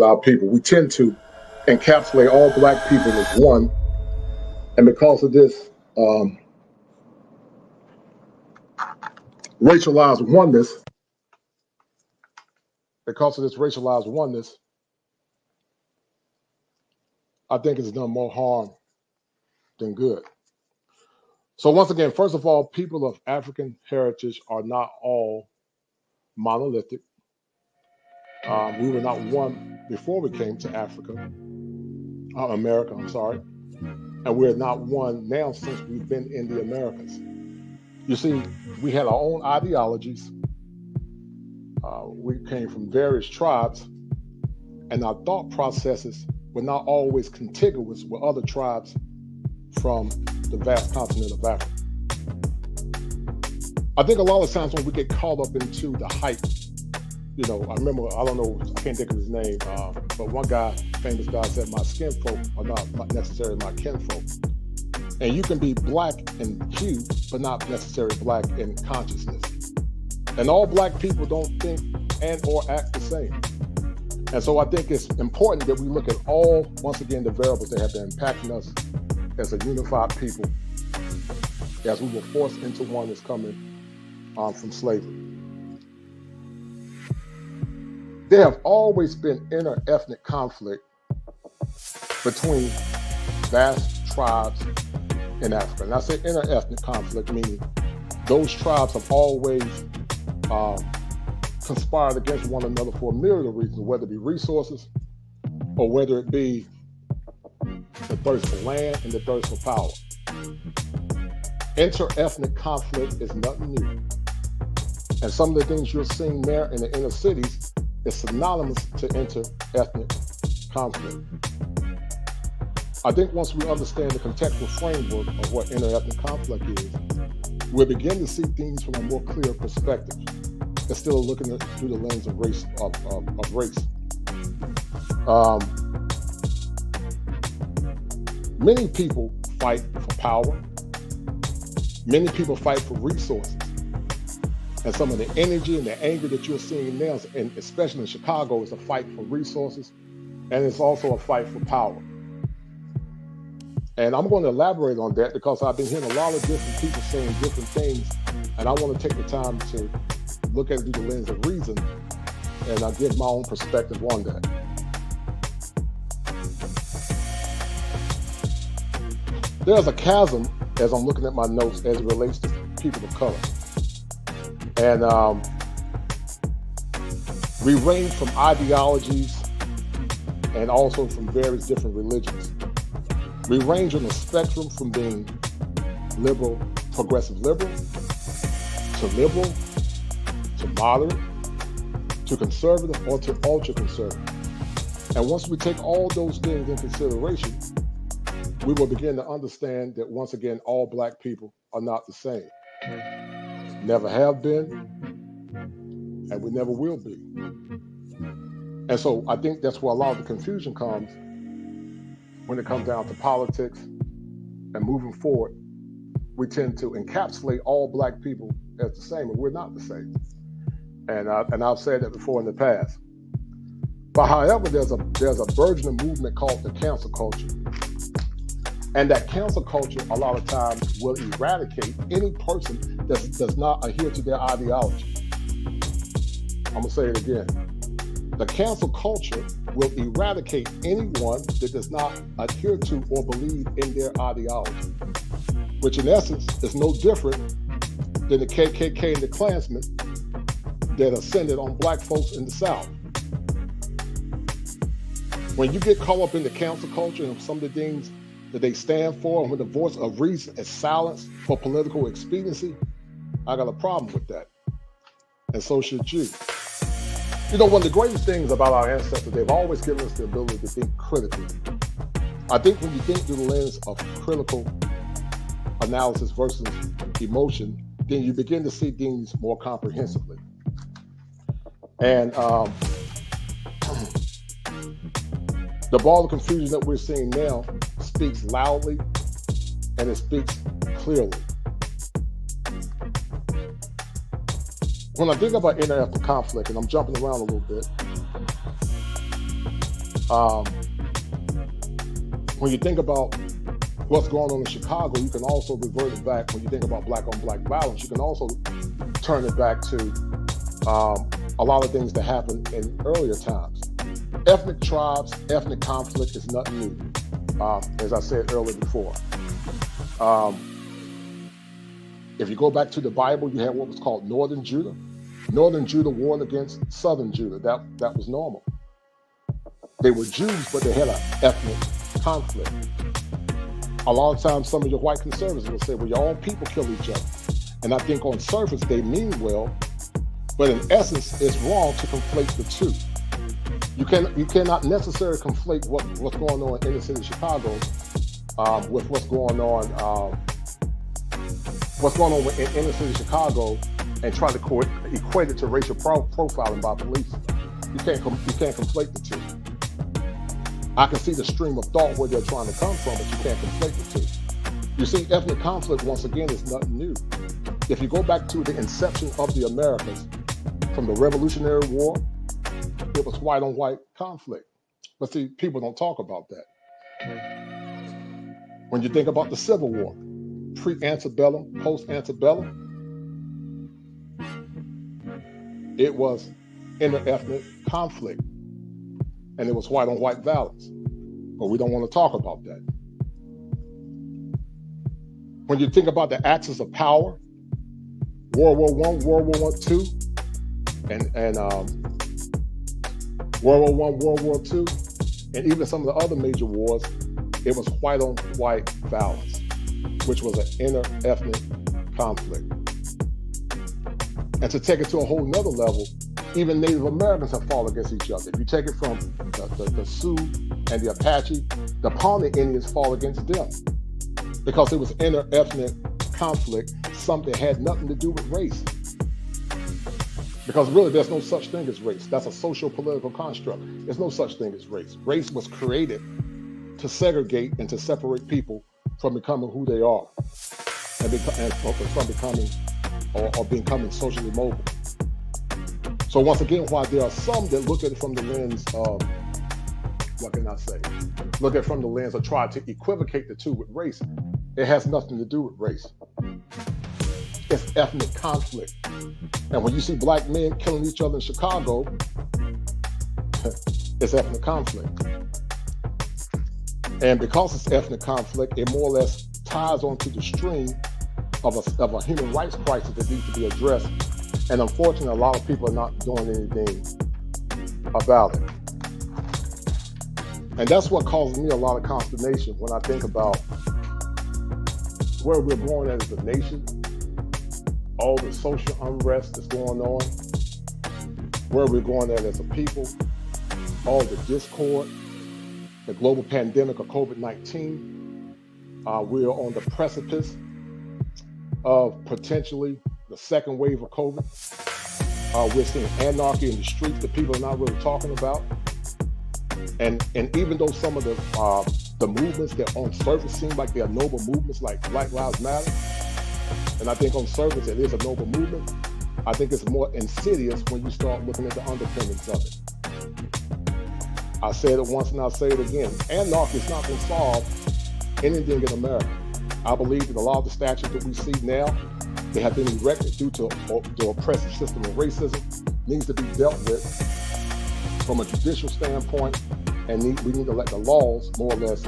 our people. We tend to encapsulate all black people as one, and because of this racialized oneness, I think it's done more harm than good. So once again, first of all, people of African heritage are not all monolithic. We were not one before we came to America, I'm sorry, and we're not one now since we've been in the Americas. You see, we had our own ideologies. We came from various tribes, and our thought processes were not always contiguous with other tribes from the vast continent of Africa. I think a lot of times when we get caught up into the hype, I remember, I can't think of his name, but one guy, famous guy, said, my skin folk are not necessarily my kinfolk. And you can be black in hue, but not necessarily black in consciousness. And all black people don't think and or act the same. And so I think it's important that we look at all, once again, the variables that have been impacting us as a unified people, as we were forced into one that's coming from slavery. There have always been inter-ethnic conflict between vast tribes in Africa. And I say inter-ethnic conflict, meaning those tribes have always conspired against one another for a myriad of reasons, whether it be resources or whether it be the thirst for land and the thirst for power. Inter-ethnic conflict is nothing new. And some of the things you're seeing there in the inner cities is synonymous to inter-ethnic conflict. I think once we understand the contextual framework of what inter-ethnic conflict is, we'll begin to see things from a more clear perspective instead of looking through the lens of race. Many people fight for power. Many people fight for resources. And some of the energy and the anger that you're seeing now, and especially in Chicago, is a fight for resources, and it's also a fight for power. And I'm going to elaborate on that because I've been hearing a lot of different people saying different things, and I want to take the time to look at it through the lens of reason, and I'll give my own perspective on that. There's a chasm, as I'm looking at my notes, as it relates to people of color. And we range from ideologies and also from various different religions. We range on the spectrum from being liberal, progressive liberal, to moderate, to conservative, or to ultra-conservative. And once we take all those things in consideration, we will begin to understand that once again, all black people are not the same. Never have been, and we never will be. And so I think that's where a lot of the confusion comes when it comes down to politics and moving forward. We tend to encapsulate all black people as the same, and we're not the same. And I've said that before in the past. But however, there's a burgeoning movement called the cancel culture. And that cancel culture, a lot of times, will eradicate any person that does not adhere to their ideology. I'm going to say it again. The cancel culture will eradicate anyone that does not adhere to or believe in their ideology, which in essence is no different than the KKK and the Klansmen that ascended on black folks in the South. When you get caught up in the cancel culture and some of the things that they stand for, and when the voice of reason is silenced for political expediency, I got a problem with that. And so should you. One of the greatest things about our ancestors, they've always given us the ability to think critically. I think when you think through the lens of critical analysis versus emotion, then you begin to see things more comprehensively. And the ball of confusion that we're seeing now speaks loudly and it speaks clearly. When I think about inter-ethnic conflict, and I'm jumping around a little bit, Um, when you think about what's going on in Chicago, you can also revert it back. When you think about black on black violence, you can also turn it back to a lot of things that happened in earlier times. Ethnic tribes, ethnic conflict is nothing new, as I said earlier before. If you go back to the Bible, you had what was called Northern Judah. Northern Judah warred against Southern Judah. That was normal. They were Jews, but they had an ethnic conflict. A lot of times, some of your white conservatives will say, well, your own people kill each other. And I think on surface, they mean well, but in essence, it's wrong to conflate the two. You cannot necessarily conflate what's going on in the city of Chicago with what's going on in inner city of Chicago and try to equate it to racial profiling by police. You can't conflate the two. I can see the stream of thought where they're trying to come from, but you can't conflate the two. You see, ethnic conflict, once again, is nothing new. If you go back to the inception of the Americas, from the Revolutionary War, it was white on white conflict. But see, people don't talk about that. When you think about the Civil War, pre-antebellum, post-antebellum, it was inter-ethnic conflict. And it was white on white violence. But we don't want to talk about that. When you think about the axis of power, World War I, World War II, and World War I, World War II, and even some of the other major wars, it was white on white violence, which was an inter-ethnic conflict. And to take it to a whole nother level, even Native Americans have fought against each other. If you take it from the Sioux and the Apache, the Pawnee Indians fought against them because it was inter-ethnic conflict, something that had nothing to do with race. Because really, there's no such thing as race. That's a social-political construct. There's no such thing as race. Race was created to segregate and to separate people from becoming who they are and from becoming or becoming socially mobile. So once again, while there are some that look at it from the lens of, what can I say? Look at it from the lens of try to equivocate the two with race, it has nothing to do with race. It's ethnic conflict. And when you see black men killing each other in Chicago, it's ethnic conflict. And because it's ethnic conflict, it more or less ties onto the stream of a human rights crisis that needs to be addressed. And unfortunately, a lot of people are not doing anything about it. And that's what causes me a lot of consternation when I think about where we're going as a nation, all the social unrest that's going on, where we're going at as a people, all the discord, the global pandemic of COVID-19. We're on the precipice of potentially the second wave of COVID. We're seeing anarchy in the streets that people are not really talking about. And even though some of the movements that on surface seem like they are noble movements, like Black Lives Matter, and I think on surface it is a noble movement, I think it's more insidious when you start looking at the underpinnings of it. I said it once and I'll say it again. Anarchy is not going to solve anything in America. I believe that a lot of the statutes that we see now, they have been erected due to the oppressive system of racism, needs to be dealt with from a judicial standpoint, and we need to let the laws more or less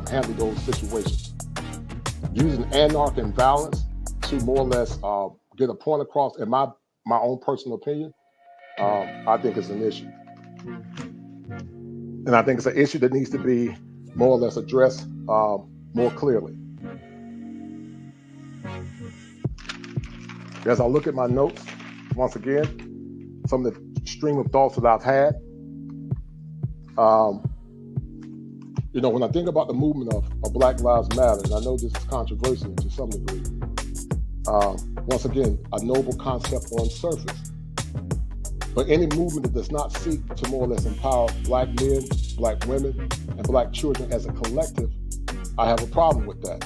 handle those situations. Using anarchy and violence to more or less get a point across, in my own personal opinion, I think it's an issue. And I think it's an issue that needs to be more or less addressed more clearly. As I look at my notes, once again, some of the stream of thoughts that I've had, when I think about the movement of Black Lives Matter, and I know this is controversial to some degree, once again, a noble concept on surface. But any movement that does not seek to more or less empower black men, black women, and black children as a collective, I have a problem with that.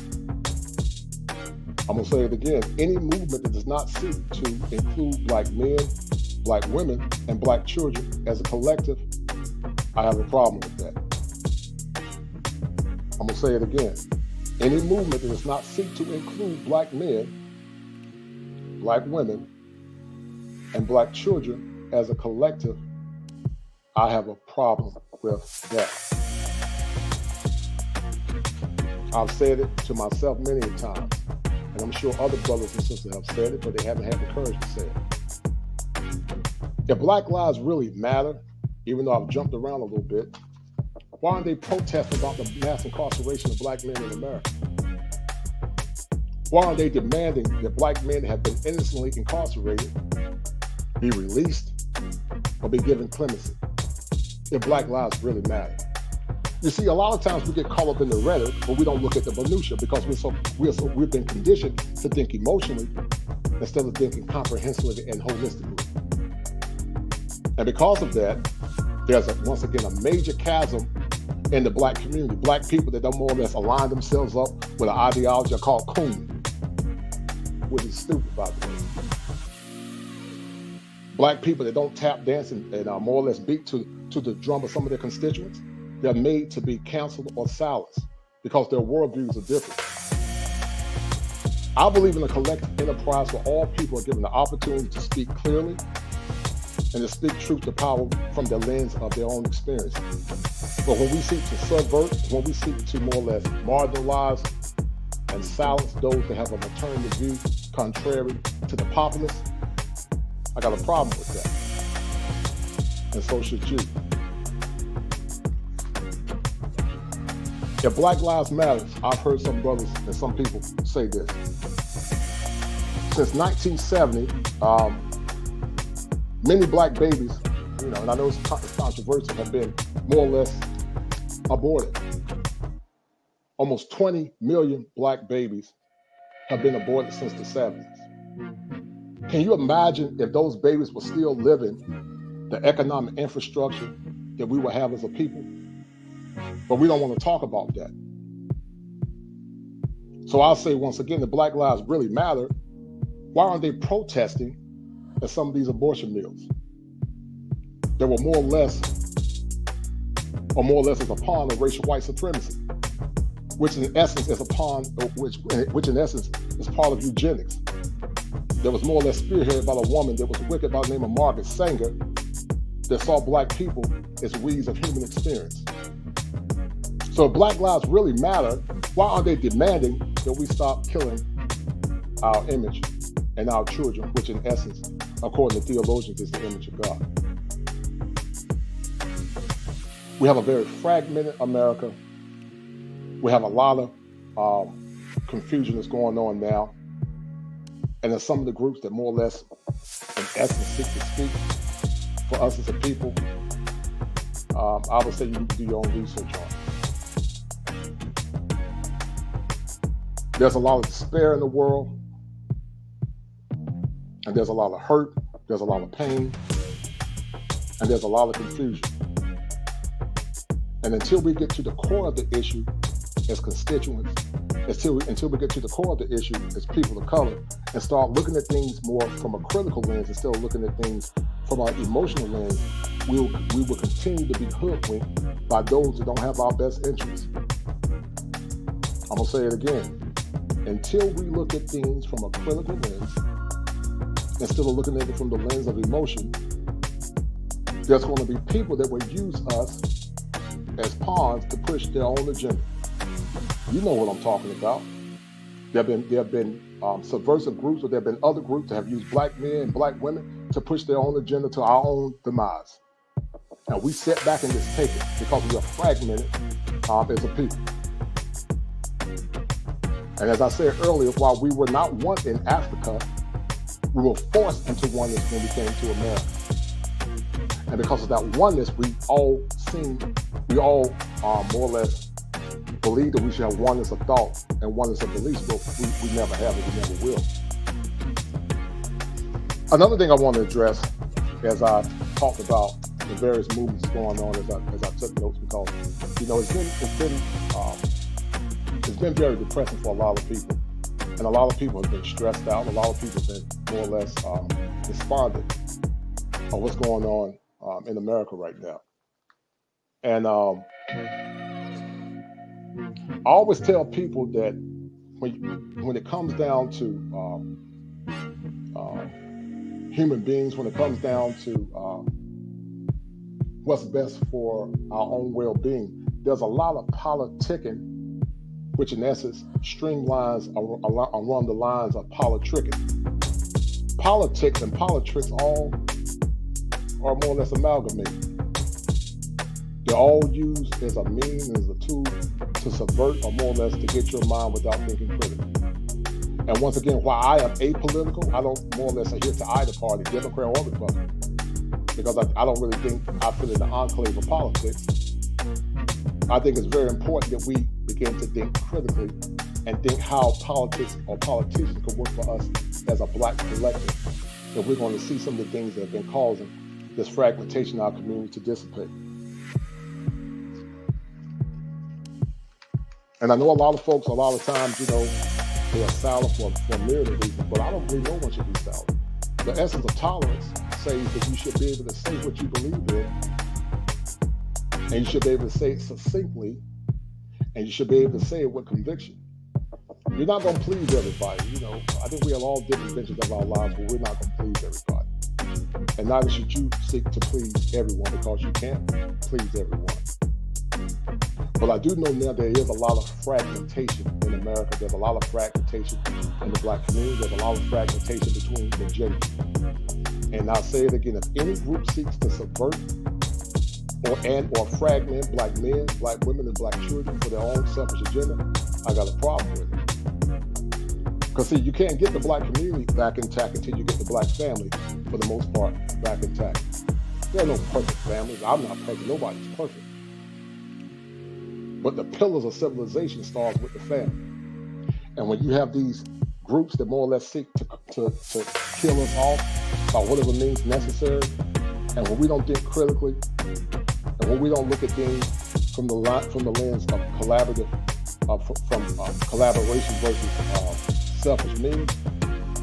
I'm going to say it again. Any movement that does not seek to include black men, black women, and black children as a collective, I have a problem with that. I'm going to say it again. Any movement that does not seek to include black men, black women, and black children as a collective, I have a problem with that. I've said it to myself many times, and I'm sure other brothers and sisters have said it, but they haven't had the courage to say it. If black lives really matter, even though I've jumped around a little bit, why aren't they protesting about the mass incarceration of black men in America? Why aren't they demanding that black men that have been innocently incarcerated be released or be given clemency if black lives really matter? You see, a lot of times we get caught up in the rhetoric, but we don't look at the minutia because we've been conditioned to think emotionally instead of thinking comprehensively and holistically. And because of that, there's once again a major chasm in the black community. Black people that don't more or less align themselves up with an ideology called Coon, which is stupid, by the way. Black people that don't tap dance and more or less beat to the drum of some of their constituents, they're made to be canceled or silenced because their worldviews are different. I believe in a collective enterprise where all people are given the opportunity to speak clearly and to speak truth to power from the lens of their own experience. But when we seek to subvert, when we seek to more or less marginalize and silence those that have an alternative view contrary to the populace, I got a problem with that. And so should you. If Black Lives Matter, I've heard some brothers and some people say this. Since 1970, many black babies, and I know it's controversial, have been more or less aborted. Almost 20 million black babies have been aborted since the 70s. Can you imagine if those babies were still living the economic infrastructure that we would have as a people? But we don't want to talk about that. So I'll say once again, if Black lives really matter, why aren't they protesting at some of these abortion mills that were more or less is a pawn of racial white supremacy, which in essence is a pawn, which in essence is part of eugenics. That was more or less spearheaded by a woman that was wicked by the name of Margaret Sanger, that saw black people as weeds of human experience. So if Black lives really matter, why aren't they demanding that we stop killing our image and our children, which in essence, according to theologians, is the image of God? We have a very fragmented America. We have a lot of confusion that's going on now. And there's some of the groups that more or less, in essence, seek to speak for us as a people. I would say you need to do your own research on it. There's a lot of despair in the world, and there's a lot of hurt, there's a lot of pain, and there's a lot of confusion. And until we get to the core of the issue as constituents, until we get to the core of the issue as people of color and start looking at things more from a critical lens instead of looking at things from an emotional lens, we will continue to be hoodwinked by those that don't have our best interests. I'm going to say it again. Until we look at things from a critical lens, instead of looking at it from the lens of emotion, there's going to be people that will use us as pawns to push their own agenda. You know what I'm talking about. There have been subversive groups, or there have been other groups that have used black men and black women to push their own agenda to our own demise. And we sit back and just take it because we are fragmented as a people. And as I said earlier, while we were not one in Africa, we were forced into oneness when we came to America. And because of that oneness, we all more or less believe that we should have oneness of thought and oneness of beliefs, but we never have it, we never will. Another thing I want to address as I talked about the various movements going on as I took notes, because it's been very depressing for a lot of people, and a lot of people have been stressed out. A lot of people have been more or less despondent of what's going on in America right now. And I always tell people that when it comes down to human beings, when it comes down to what's best for our own well-being, there's a lot of politicking, which in essence streamlines along the lines of politricking. Politics and politics all are more or less amalgamated. They're all used as a means, as a tool to subvert or more or less to get your mind without thinking critically. And once again, while I am apolitical, I don't more or less adhere to either party, Democrat or Republican, because I don't really think I fit in the enclave of politics. I think it's very important that we begin to think critically and think how politics or politicians can work for us as a black collective, if we're going to see some of the things that have been causing this fragmentation in our community to dissipate. And I know a lot of folks, a lot of times, they are silent for a myriad of reasons, but I don't believe no one should be silent. The essence of tolerance says that you should be able to say what you believe in, and you should be able to say it succinctly, and you should be able to say it with conviction. You're not going to please everybody. I think we have all different dimensions of our lives, but we're not going to please everybody. And neither should you seek to please everyone, because you can't please everyone. But I do know now there is a lot of fragmentation in America. There's a lot of fragmentation in the black community. There's a lot of fragmentation between the genders. And I'll say it again, if any group seeks to subvert or fragment black men, black women, and black children for their own selfish agenda, I got a problem with it. Because see, you can't get the black community back intact until you get the black family, for the most part, back intact. There are no perfect families. I'm not perfect. Nobody's perfect. But the pillars of civilization starts with the family. And when you have these groups that more or less seek to kill us off by whatever means necessary, and when we don't think critically, and when we don't look at things from the lens of collaborative, from collaboration versus selfish means,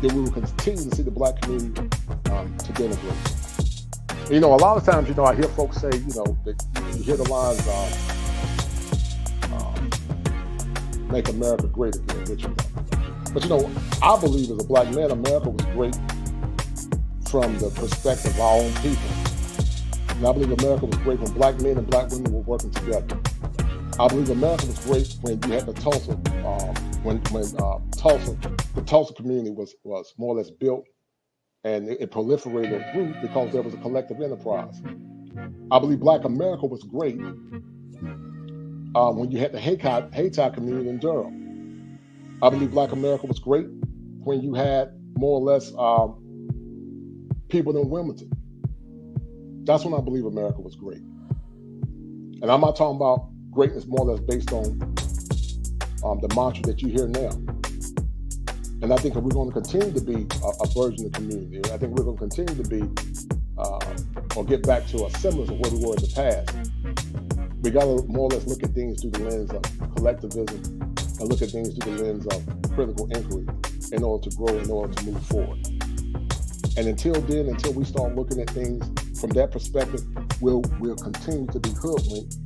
then we will continue to see the black community to denigrate. A lot of times, I hear folks say, that you hear the lines make America great again. But I believe as a black man, America was great from the perspective of our own people. And I believe America was great when black men and black women were working together. I believe America was great when you had the Tulsa, the Tulsa community was more or less built, and it proliferated or grew because there was a collective enterprise. I believe black America was great when you had the Hayti community in Durham. I believe black America was great when you had more or less people in Wilmington. That's when I believe America was great. And I'm not talking about greatness more or less based on the mantra that you hear now. And I think that we're going to continue to be a version of the community. I think we're going to continue to be, or get back to a semblance of where we were in the past. We got to more or less look at things through the lens of collectivism and look at things through the lens of critical inquiry in order to grow, in order to move forward. And until then, until we start looking at things from that perspective, we'll continue to be hoodwinked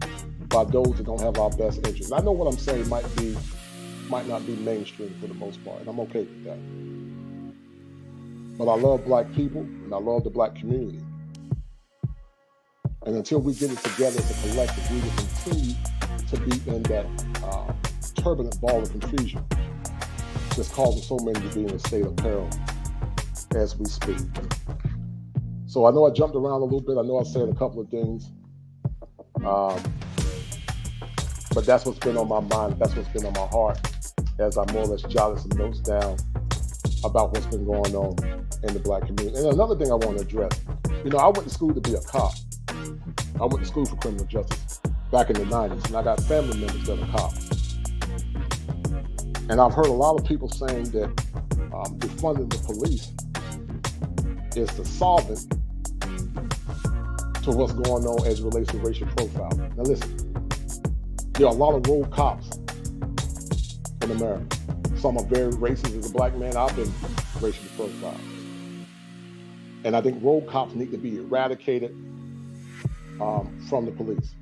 by those that don't have our best interests. I know what I'm saying might not be mainstream for the most part, and I'm okay with that. But I love black people, and I love the black community. And until we get it together as a collective, we will continue to be in that turbulent ball of confusion that's causing so many to be in a state of peril as we speak. So I know I jumped around a little bit. I know I said a couple of things. But that's what's been on my mind. That's what's been on my heart as I more or less jotted some notes down about what's been going on in the black community. And another thing I want to address, I went to school to be a cop. I went to school for criminal justice back in the 90s, and I got family members that are cops. And I've heard a lot of people saying that defunding the police is the solvent to what's going on as it relates to racial profiling. Now listen, there are a lot of rogue cops in America. Some are very racist. As a black man, I've been racially profiled. And I think rogue cops need to be eradicated from the police.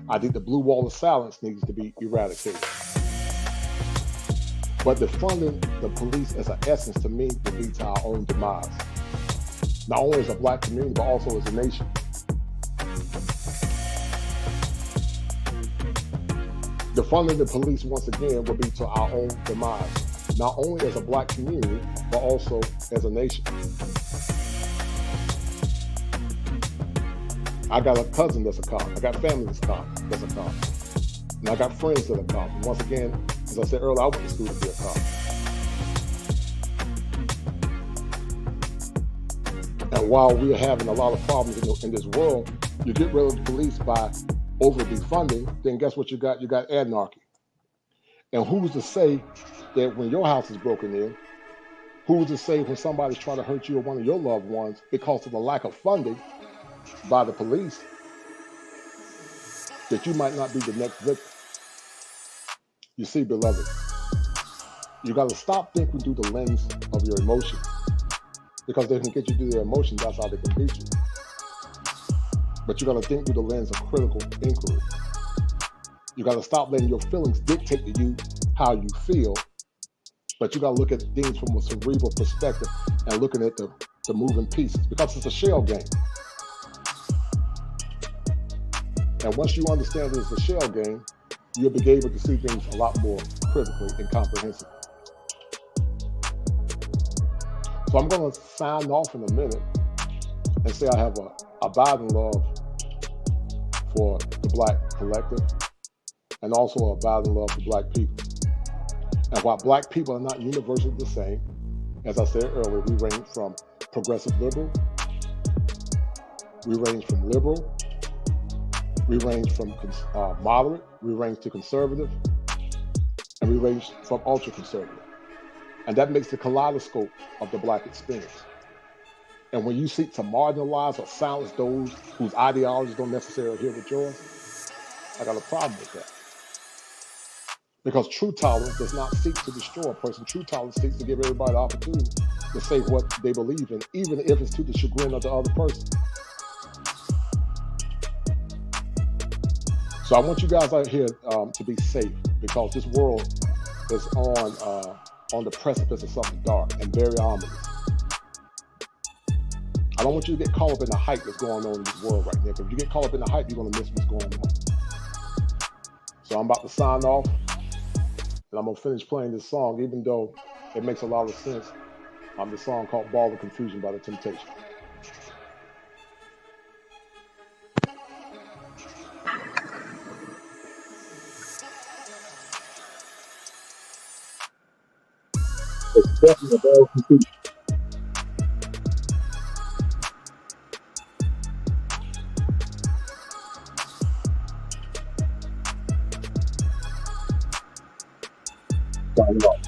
I think the blue wall of silence needs to be eradicated. But defunding the police as an essence to me would lead to our own demise, not only as a black community, but also as a nation. Defunding the police, once again, would be to our own demise, not only as a black community, but also as a nation. I got a cousin that's a cop. I got family that's a cop. And I got friends that are cops. And once again, as I said earlier, I went to school to be a cop. And while we are having a lot of problems in this world, you get rid of the police by over defunding, then guess what you got? You got anarchy. And who's to say that when your house is broken in, who's to say when somebody's trying to hurt you or one of your loved ones because of the lack of funding by the police, that you might not be the next victim? You see, beloved, you got to stop thinking through the lens of your emotions, because they can get you through their emotions. That's how they can beat you. But you got to think through the lens of critical inquiry. You got to stop letting your feelings dictate to you how you feel, but you got to look at things from a cerebral perspective and looking at the moving pieces, because it's a shell game. And once you understand it's a shell game, you'll be able to see things a lot more critically and comprehensively. So I'm going to sign off in a minute and say I have a abiding love for the Black collective, and also a abiding love for Black people. And while Black people are not universally the same, as I said earlier, we range from progressive liberal, we range from liberal, we range from moderate, we range to conservative, and we range from ultra-conservative. And that makes the kaleidoscope of the Black experience. And when you seek to marginalize or silence those whose ideologies don't necessarily adhere with yours, I got a problem with that. Because true tolerance does not seek to destroy a person. True tolerance seeks to give everybody the opportunity to say what they believe in, even if it's to the chagrin of the other person. So I want you guys out here to be safe, because this world is on the precipice of something dark and very ominous. I don't want you to get caught up in the hype that's going on in this world right now. Because if you get caught up in the hype, you're going to miss what's going on. So I'm about to sign off, and I'm going to finish playing this song, even though it makes a lot of sense. The song called Ball of Confusion by The Temptations. It's definitely a ball of confusion. Signing off.